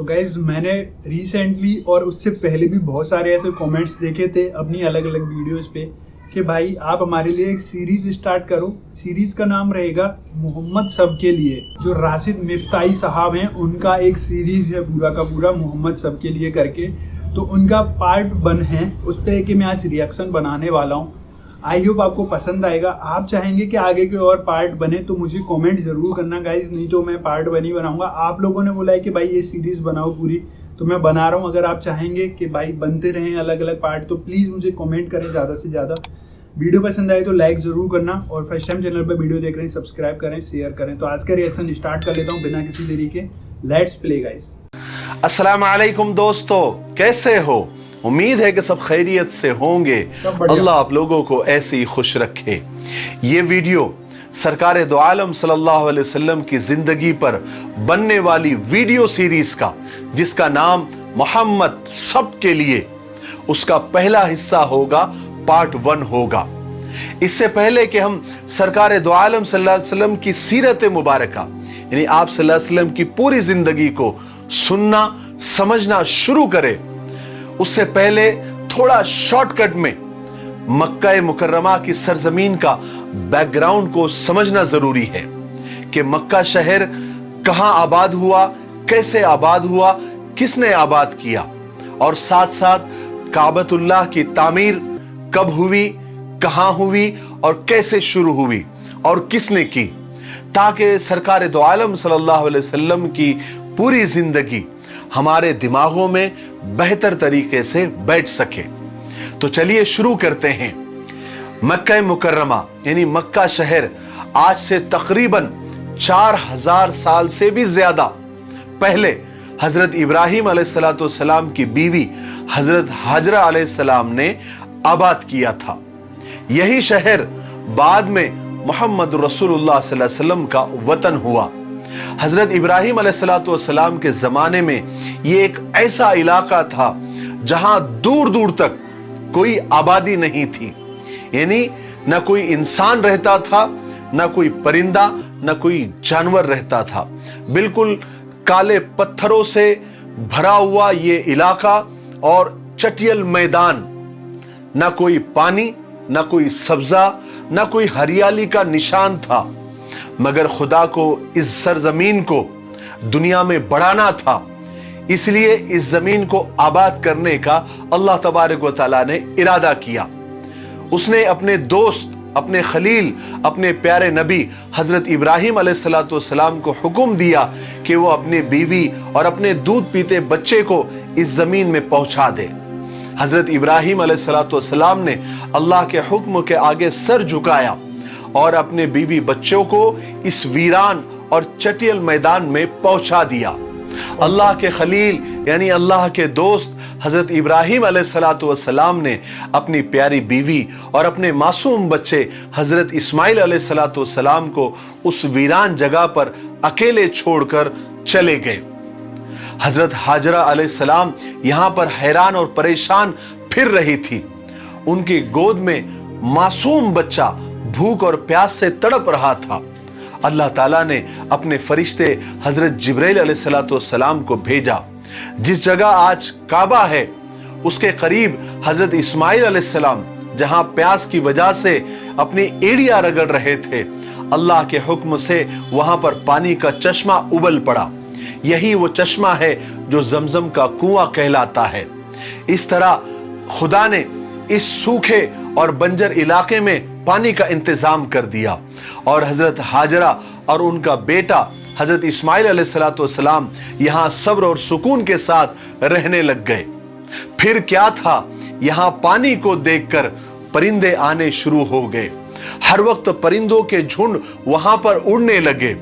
Guys मैंने recently और उससे पहले भी बहुत सारे ऐसे कमेंट्स देखे थे अपनी अलग अलग वीडियोस पे कि भाई आप हमारे लिए एक सीरीज स्टार्ट करो। सीरीज का नाम रहेगा मोहम्मद सबके लिए। जो राशिद मिफ्ताही साहब हैं उनका एक सीरीज है पूरा का पूरा मोहम्मद सबके लिए करके, तो उनका पार्ट 1 है, उस पर कि मैं आज रिएक्शन बनाने वाला हूँ। आई होप आपको पसंद आएगा। आप चाहेंगे कि आगे के और पार्ट बने तो मुझे कमेंट जरूर करना गाइज, नहीं तो मैं पार्ट 1 ही बनाऊंगा। आप लोगों ने बोला है कि भाई ये सीरीज बनाओ पूरी, तो मैं बना रहा हूँ। अगर आप चाहेंगे कि भाई बनते रहें अलग अलग पार्ट तो प्लीज़ मुझे कमेंट करें ज़्यादा से ज़्यादा। वीडियो पसंद आए तो लाइक ज़रूर करना, और फर्स्ट टाइम चैनल पर वीडियो देख रहे हैं सब्सक्राइब करें, शेयर करें। तो आज का रिएक्शन स्टार्ट कर लेता हूँ बिना किसी देरी के। Let's play guys. अस्सलाम वालेकुम दोस्तों, कैसे हो? उम्मीद है कि सब खैरियत से होंगे। अल्लाह आप लोगों को ऐसे ही खुश रखे। ये वीडियो सरकार दो आलम सल्लल्लाहु अलैहि वसल्लम की जिंदगी पर बनने वाली वीडियो सीरीज का, जिसका नाम मोहम्मद सबके लिए, उसका पहला हिस्सा होगा, पार्ट 1 होगा। इससे पहले कि हम सरकार दो आलम सल्लल्लाहु अलैहि वसल्लम की सीरत मुबारका यानी आप सल्लल्लाहु अलैहि वसल्लम की पूरी जिंदगी को सुनना समझना शुरू करें, उससे पहले थोड़ा शॉर्टकट में मक्का मुकर्रमा की सरजमीन का बैकग्राउंड को समझना जरूरी है कि मक्का शहर कहां आबाद हुआ, कैसे आबाद हुआ, किसने आबाद किया, और साथ साथ काबतुल्लाह की तामीर कब हुई, कहां हुई और कैसे शुरू हुई और किसने की, ताकि सरकार दो आलम सल्लल्लाहु अलैहि वसल्लम की पूरी जिंदगी हमारे दिमागों में बेहतर तरीके से बैठ सके। तो चलिए शुरू करते हैं। मक्का मुकर्रमा यानी मक्का शहर आज से तकरीबन 4000 साल से भी ज्यादा पहले हजरत इब्राहिम अलैहिस्सलाम की बीवी हजरत हाजरा अलैहिस्सलाम ने आबाद किया था। यही शहर बाद में मोहम्मद रसूलुल्लाह सल्लल्लाहु अलैहि वसल्लम का वतन हुआ। हजरत इब्राहिम अलैहिस्सलाम के जमाने में ये एक ऐसा इलाका था जहां दूर दूर तक कोई आबादी नहीं थी, यानी न कोई इंसान रहता था, न कोई परिंदा, न कोई जानवर रहता था। बिल्कुल काले पत्थरों से भरा हुआ ये इलाका और चटियल मैदान, न कोई पानी, न कोई सब्जा, न कोई हरियाली का निशान था। मगर खुदा को इस सरजमीन को दुनिया में बढ़ाना था, इसलिए इस जमीन को आबाद करने का अल्लाह तबारक व तआला ने इरादा किया। उसने अपने दोस्त, अपने खलील, अपने प्यारे नबी हजरत इब्राहिम अलैहिस्सलाम को हुक्म दिया कि वो अपनी बीवी और अपने दूध पीते बच्चे को इस जमीन में पहुंचा दे। हजरत इब्राहिम अलैहिस्सलाम ने अल्लाह के हुक्म के आगे सर झुकाया और अपने बीवी बच्चों को इस वीरान और चटियल मैदान में पहुंचा दिया। अल्लाह के खलील यानी अल्लाह के दोस्त हजरत इब्राहिम अलैहिस्सलाम ने अपनी प्यारी बीवी और अपने मासूम बच्चे हजरत इस्माइल अलैहिस्सलाम को उस वीरान जगह पर अकेले छोड़कर चले गए। हजरत हाजरा अलैहिस्सलाम यहां पर हैरान और परेशान फिर रही थी। उनकी गोद में मासूम बच्चा भूख और प्यास से तड़प रहा था। अल्लाह ताला ने अपने फरिश्ते हजरत जिब्राइल अलैहिस्सलाम को भेजा। जिस जगह आज काबा है उसके करीब हजरत इस्माइल अलैहिस्सलाम जहां प्यास की वजह से अपनी एड़ियां रगड़ रहे थे, अल्लाह के हुक्म से वहां पर पानी का चश्मा उबल पड़ा। यही वो चश्मा है जो जमजम का कुआं कहलाता है। इस तरह खुदा ने इस सूखे और बंजर इलाके में पानी का इंतजाम कर दिया और हजरत हाजरा और उनका बेटा हजरत इस्माइल अलैहिस्सलाम यहां सब्र और सुकून के साथ रहने लग गए। फिर क्या था, यहां पानी को देखकर परिंदे आने शुरू हो गए। हर वक्त परिंदों के झुंड वहां पर उड़ने लगे।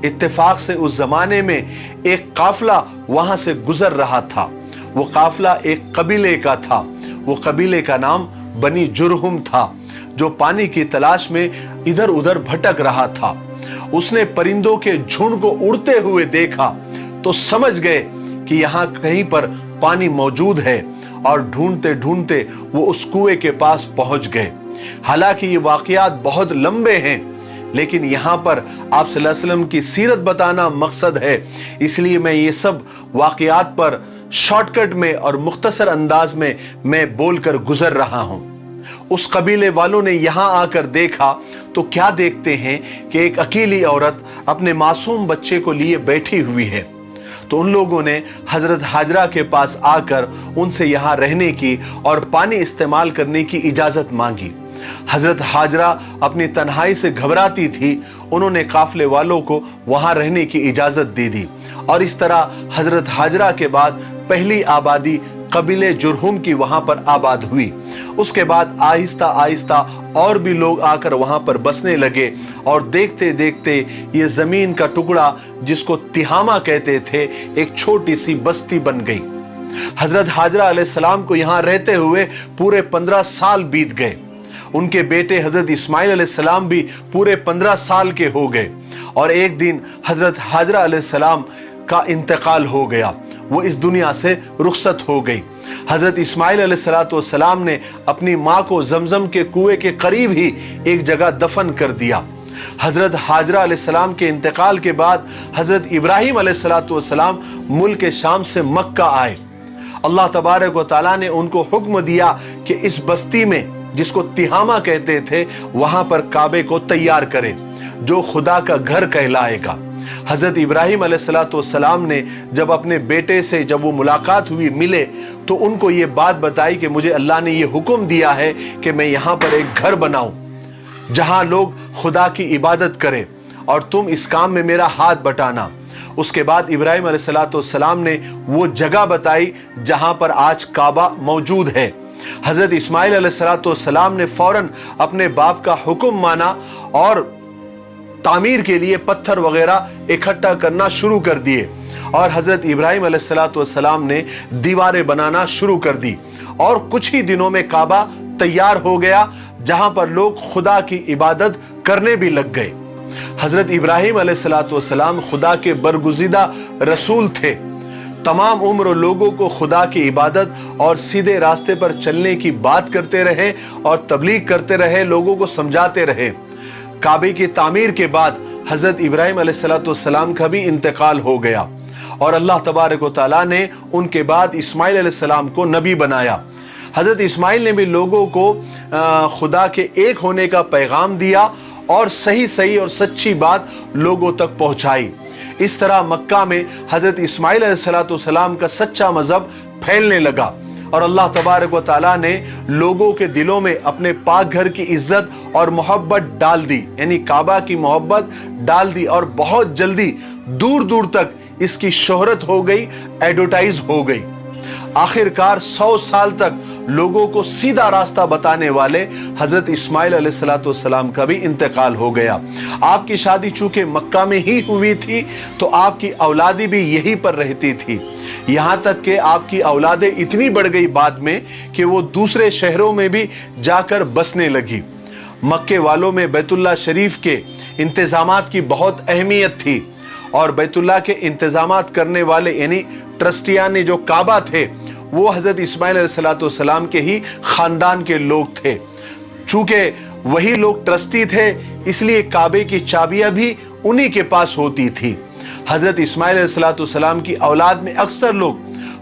इत्तेफाक से उस जमाने में एक काफिला वहां से गुजर रहा था। वो काफिला एक कबीले का था। वो कबीले का नाम बनी जुरहुम था, जो पानी की तलाश में इधर उधर भटक रहा था। उसने परिंदों के झुंड को उड़ते हुए देखा तो समझ गए कि यहां कहीं पर पानी मौजूद है, और ढूंढते ढूंढते वो उस कुएं के पास पहुंच गए। हालांकि ये वाकयात बहुत लंबे हैं, لیکن یہاں پر آپ صلی اللہ علیہ وسلم کی سیرت بتانا مقصد ہے، اس لیے میں یہ سب واقعات پر شارٹ کٹ میں اور مختصر انداز میں بول کر گزر رہا ہوں۔ اس قبیلے والوں نے یہاں آ کر دیکھا تو کیا دیکھتے ہیں کہ ایک اکیلی عورت اپنے معصوم بچے کو لیے بیٹھی ہوئی ہے۔ تو ان لوگوں نے حضرت حاجرہ کے پاس آ کر ان سے یہاں رہنے کی اور پانی استعمال کرنے کی اجازت مانگی۔ حضرت حاجرہ اپنی تنہائی سے گھبراتی تھی، انہوں نے قافلے والوں کو وہاں رہنے کی اجازت دے دی، اور اس طرح حضرت حاجرہ کے بعد پہلی آبادی قبیلے جرہم کی وہاں پر آباد ہوئی۔ اس کے بعد آہستہ آہستہ اور بھی لوگ آ کر وہاں پر بسنے لگے، اور دیکھتے دیکھتے یہ زمین کا ٹکڑا جس کو تہامہ کہتے تھے ایک چھوٹی سی بستی بن گئی۔ حضرت حاجرہ علیہ السلام کو یہاں رہتے ہوئے پورے 15 سال بیت گئے۔ ان کے بیٹے حضرت اسماعیل علیہ السلام بھی پورے 15 سال کے ہو گئے، اور ایک دن حضرت حاجرہ علیہ السلام کا انتقال ہو گیا، وہ اس دنیا سے رخصت ہو گئی۔ حضرت اسماعیل علیہ السلام نے اپنی ماں کو زمزم کے کنویں کے قریب ہی ایک جگہ دفن کر دیا۔ حضرت حاجرہ علیہ السلام کے انتقال کے بعد حضرت ابراہیم علیہ السلام ملک شام سے مکہ آئے۔ اللہ تبارک و تعالیٰ نے ان کو حکم دیا کہ اس بستی میں جس کو تہامہ کہتے تھے وہاں پر کعبے کو تیار کرے، جو خدا کا گھر کہلائے گا۔ حضرت ابراہیم علیہ السلام نے جب اپنے بیٹے سے جب وہ ملاقات ہوئی، ملے، تو ان کو یہ بات بتائی کہ مجھے اللہ نے یہ حکم دیا ہے کہ میں یہاں پر ایک گھر بناؤں جہاں لوگ خدا کی عبادت کریں، اور تم اس کام میں میرا ہاتھ بٹانا۔ اس کے بعد ابراہیم علیہ السلام نے وہ جگہ بتائی جہاں پر آج کعبہ موجود ہے۔ حضرت اسماعیل علیہ السلام نے فوراً اپنے باپ کا حکم مانا اور تعمیر کے لیے پتھر وغیرہ اکٹھا کرنا شروع کر دیے، اور حضرت ابراہیم علیہ السلام نے دیواریں بنانا شروع کر دی، اور کچھ ہی دنوں میں کعبہ تیار ہو گیا جہاں پر لوگ خدا کی عبادت کرنے بھی لگ گئے۔ حضرت ابراہیم علیہ السلام خدا کے برگزیدہ رسول تھے، تمام عمر لوگوں کو خدا کی عبادت اور سیدھے راستے پر چلنے کی بات کرتے رہے اور تبلیغ کرتے رہے، لوگوں کو سمجھاتے رہے۔ کعبے کی تعمیر کے بعد حضرت ابراہیم علیہ السلام کا بھی انتقال ہو گیا، اور اللہ تبارک و تعالیٰ نے ان کے بعد اسماعیل علیہ السلام کو نبی بنایا۔ حضرت اسماعیل نے بھی لوگوں کو خدا کے ایک ہونے کا پیغام دیا اور صحیح اور سچی بات لوگوں تک پہنچائی۔ اس طرح مکہ میں حضرت اسماعیل علیہ السلام کا سچا مذہب پھیلنے لگا، اور اللہ تبارک و تعالیٰ نے لوگوں کے دلوں میں اپنے پاک گھر کی عزت اور محبت ڈال دی، یعنی کعبہ کی محبت ڈال دی، اور بہت جلدی دور دور تک اس کی شہرت ہو گئی، ایڈورٹائز ہو گئی۔ آخرکار 100 سال تک لوگوں کو سیدھا راستہ بتانے والے حضرت اسماعیل علیہ السلام کا بھی انتقال ہو گیا۔ آپ کی شادی چونکہ مکہ میں ہی ہوئی تھی تو آپ کی اولادیں بھی یہی پر رہتی تھی، یہاں تک کہ آپ کی اولادیں اتنی بڑھ گئی بعد میں کہ وہ دوسرے شہروں میں بھی جا کر بسنے لگی۔ مکے والوں میں بیت اللہ شریف کے انتظامات کی بہت اہمیت تھی، اور بیت اللہ کے انتظامات کرنے والے یعنی ٹرسٹیان جو کعبہ تھے وہ حضرت اسماعیل علیہ السلام کے ہی خاندان کے لوگ تھے۔ چونکہ وہی لوگ ٹرسٹی تھے اس لیے کعبے کی چابیاں بھی انہی کے پاس ہوتی تھی۔ حضرت اسماعیل علیہ السلام کی اولاد میں اکثر لوگ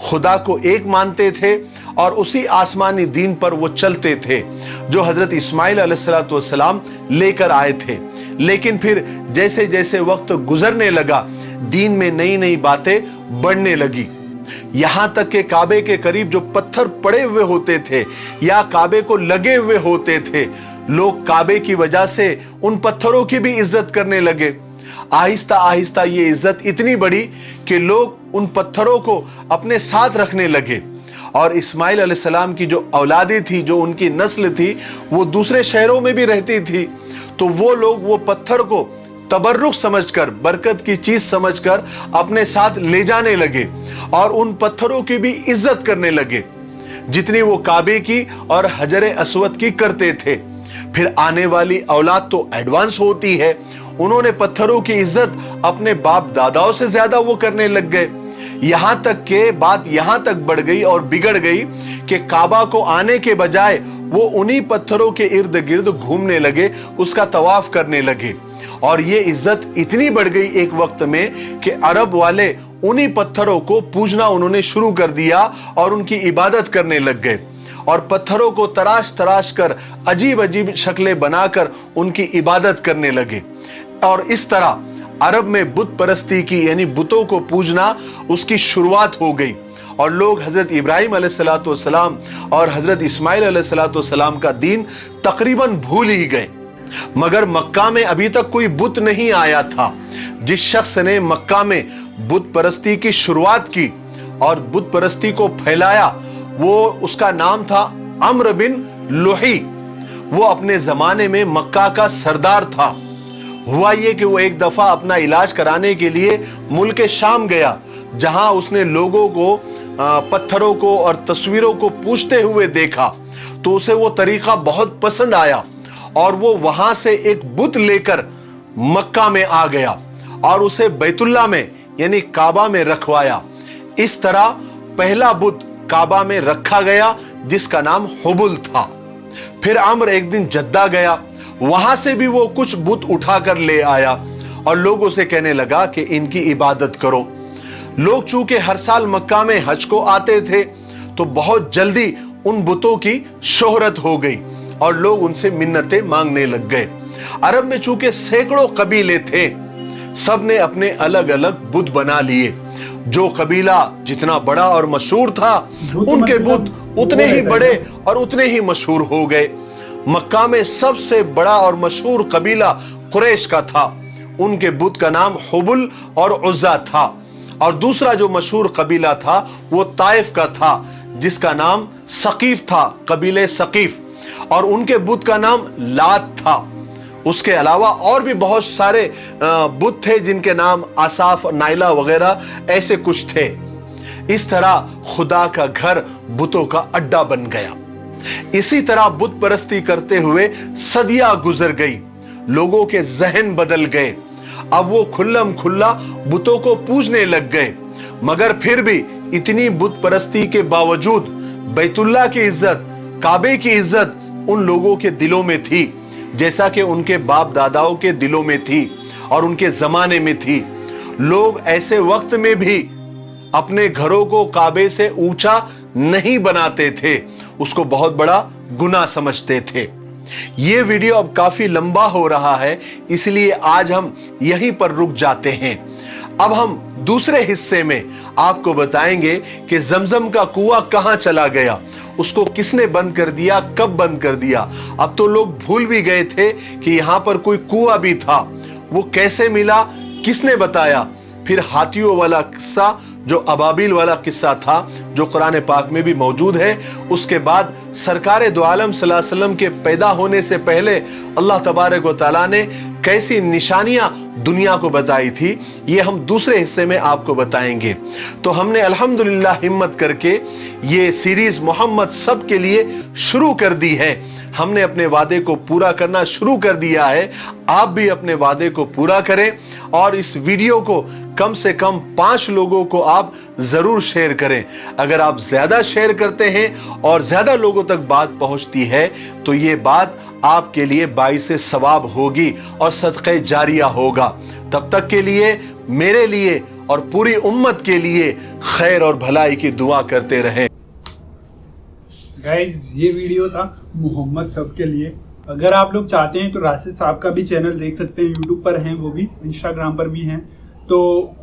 خدا کو ایک مانتے تھے اور اسی آسمانی دین پر وہ چلتے تھے جو حضرت اسماعیل علیہ السلام لے کر آئے تھے۔ لیکن پھر جیسے جیسے وقت گزرنے لگا دین میں نئی نئی باتیں بڑھنے لگی، یہاں تک کہ کعبے کے قریب جو پتھر پڑے ہوئے ہوتے تھے یا کعبے کو لگے ہوئے ہوتے تھے، لوگ کعبے کی وجہ سے ان پتھروں کی بھی عزت کرنے لگے۔ آہستہ آہستہ یہ عزت اتنی بڑھی کہ لوگ ان پتھروں کو اپنے ساتھ رکھنے لگے، اور اسماعیل علیہ السلام کی جو اولادیں تھی، جو ان کی نسل تھی، وہ دوسرے شہروں میں بھی رہتی تھی، تو وہ لوگ وہ پتھر کو تبرک سمجھ کر، برکت کی چیز سمجھ کر اپنے ساتھ لے جانے لگے اور ان پتھروں کی بھی عزت کرنے لگے جتنی وہ کعبے کی اور حجر اسود کی کرتے تھے۔ پھر آنے والی اولاد تو ایڈوانس ہوتی ہے، انہوں نے پتھروں کی عزت اپنے باپ داداؤں سے زیادہ وہ کرنے لگ گئے، یہاں تک کہ بات یہاں تک بڑھ گئی اور بگڑ گئی کہ کعبہ کو آنے کے بجائے وہ انہی پتھروں کے ارد گرد گھومنے لگے، اس کا طواف کرنے لگے۔ और ये इज्जत इतनी बढ़ गई एक वक्त में कि अरब वाले उन्हीं पत्थरों को पूजना उन्होंने शुरू कर दिया और उनकी इबादत करने लग गए और पत्थरों को तराश तराश कर अजीब अजीब शक्लें बनाकर उनकी इबादत करने लगे। और इस तरह अरब में बुत परस्ती की यानी बुतों को पूजना उसकी शुरुआत हो गई और लोग हजरत इब्राहिम अलैहिस्सलाम और हजरत इस्माइल अलैहिस्सलाम का दीन तकरीबन भूल ही गए। मगर मक्का में अभी तक कोई बुत नहीं आया था। जिस शख्स ने मक्का में बुत परस्ती की शुरुआत की और बुत परस्ती को फैलाया वो उसका नाम था अम्र बिन लुही। वो अपने जमाने में मक्का का सरदार था। हुआ ये कि वो एक दफा अपना इलाज कराने के लिए मुल्क शाम गया, जहां उसने लोगों को पत्थरों को और तस्वीरों को पूछते हुए देखा तो उसे वो तरीका बहुत पसंद आया और वो वहां से एक बुत लेकर मक्का में आ गया और उसे बैतुल्ला में यानी काबा में रखवाया। इस तरह पहला बुत काबा में रखा गया जिसका नाम हुबुल था। फिर अम्र एक दिन जद्दा गया, वहां से भी वो कुछ बुत उठाकर ले आया और लोगों से कहने लगा कि इनकी इबादत करो। लोग चूंकि हर साल मक्का में हज को आते थे तो बहुत जल्दी उन बुतों की शोहरत हो गई और लोग उनसे मिन्नतें मांगने लग गए। अरब में चूंकि सैकड़ों कबीले थे, सब ने अपने अलग अलग बुत बना लिए। जो कबीला जितना बड़ा और मशहूर था उनके बुत उतने ही बड़े और उतने ही मशहूर हो गए। मक्का में सबसे बड़ा और मशहूर कबीला कुरैश का था, उनके बुत का नाम हुबुल और उज़्ज़ा था। और दूसरा जो मशहूर कबीला था वो ताइफ का था जिसका नाम सकीफ था, कबीले सकीफ, और उनके बुत का नाम लात था। उसके अलावा और भी बहुत सारे बुत थे जिनके नाम आसाफ, नाइला वगैरह ऐसे कुछ थे। इस तरह खुदा का घर बुतों का अड्डा बन गया। इसी तरह बुत परस्ती करते हुए सदियां गुजर गई, लोगों के जहन बदल गए। अब वो खुल्लम खुल्ला बुतों को पूजने लग गए। मगर फिर भी इतनी बुत परस्ती के बावजूद बैतुल्ला की इज्जत, काबे की इज्जत उन लोगों के दिलों में थी जैसा कि उनके बाप दादाओं के दिलों में थी और उनके जमाने में थी। लोग ऐसे वक्त में भी अपने घरों को काबे से ऊंचा नहीं बनाते थे, उसको बहुत बड़ा गुनाह समझते थे। ये वीडियो अब काफी लंबा हो रहा है, इसलिए आज हम यहीं पर रुक जाते हैं। अब हम दूसरे हिस्से में आपको बताएंगे कि जमजम का कुआं कहां चला गया, उसको किसने बंद कर दिया, कब बंद कर दिया। अब तो लोग भूल भी गए थे कि यहां पर कोई कुआं भी था, वो कैसे मिला, किसने बताया। फिर हाथियों वाला किस्सा जो अबाबिल वाला किस्सा था जो कुरान पाक में भी मौजूद है। उसके बाद सरकार दो आलम सल्लल्लाहु अलैहि वसल्लम के पैदा होने से पहले अल्लाह तबारक व तआला ने कैसी निशानियां दुनिया को बताई थी, ये हम दूसरे हिस्से में आपको बताएंगे। तो हमने अल्हम्दुलिल्लाह हिम्मत करके ये सीरीज मोहम्मद सब के लिए शुरू कर दी है। हमने अपने वादे को पूरा करना शुरू कर दिया है, आप भी अपने वादे को पूरा करें और इस वीडियो को कम से कम 5 लोगों को आप जरूर शेयर करें। अगर आप ज्यादा शेयर करते हैं और ज्यादा लोगों तक बात पहुंचती है तो ये बात आपके लिए बाइसे सवाब होगी और सदक़े जारिया होगा। तब तक के लिए मेरे लिए और पूरी उम्मत के लिए खैर और भलाई की दुआ करते रहें। गाइज ये वीडियो था मोहम्मद सब के लिए। अगर आप लोग चाहते हैं तो राशिद साहब का भी चैनल देख सकते हैं, यूट्यूब पर हैं वो भी, इंस्टाग्राम पर भी हैं। तो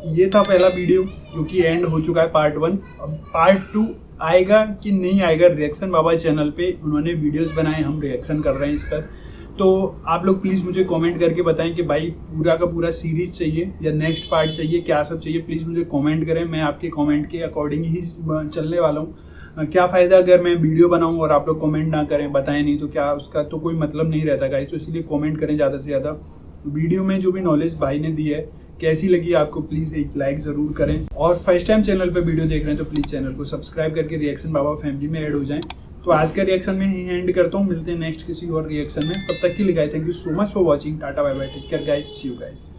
ये था पहला वीडियो जो कि एंड हो चुका है, पार्ट 1। अब पार्ट 2 आएगा कि नहीं आएगा, रिएक्शन बाबा चैनल पे उन्होंने वीडियोस बनाए, हम रिएक्शन कर रहे हैं इस पर। तो आप लोग प्लीज़ मुझे कमेंट करके बताएं कि भाई पूरा का पूरा सीरीज चाहिए या नेक्स्ट पार्ट चाहिए, क्या सब चाहिए। प्लीज़ मुझे कमेंट करें, मैं आपके कमेंट के अकॉर्डिंग ही चलने वाला हूँ। क्या फ़ायदा अगर मैं वीडियो बनाऊं और आप लोग कमेंट ना करें, बताएं नहीं, तो क्या उसका तो कोई मतलब नहीं रहता गाइस। तो इसलिए कमेंट करें ज़्यादा से ज़्यादा। वीडियो में जो भी नॉलेज भाई ने दी है कैसी लगी आपको, प्लीज़ एक लाइक ज़रूर करें। और फर्स्ट टाइम चैनल पे वीडियो देख रहे हैं तो प्लीज़ चैनल को सब्सक्राइब करके रिएक्शन बाबा फैमिली में ऐड हो जाएं। तो आज का रिएक्शन में ही एंड करता हूँ, मिलते हैं नेक्स्ट किसी और रिएक्शन में। तब तक के लिए guys thank you so much for watching. Tata bye bye, take care guys, see you guys.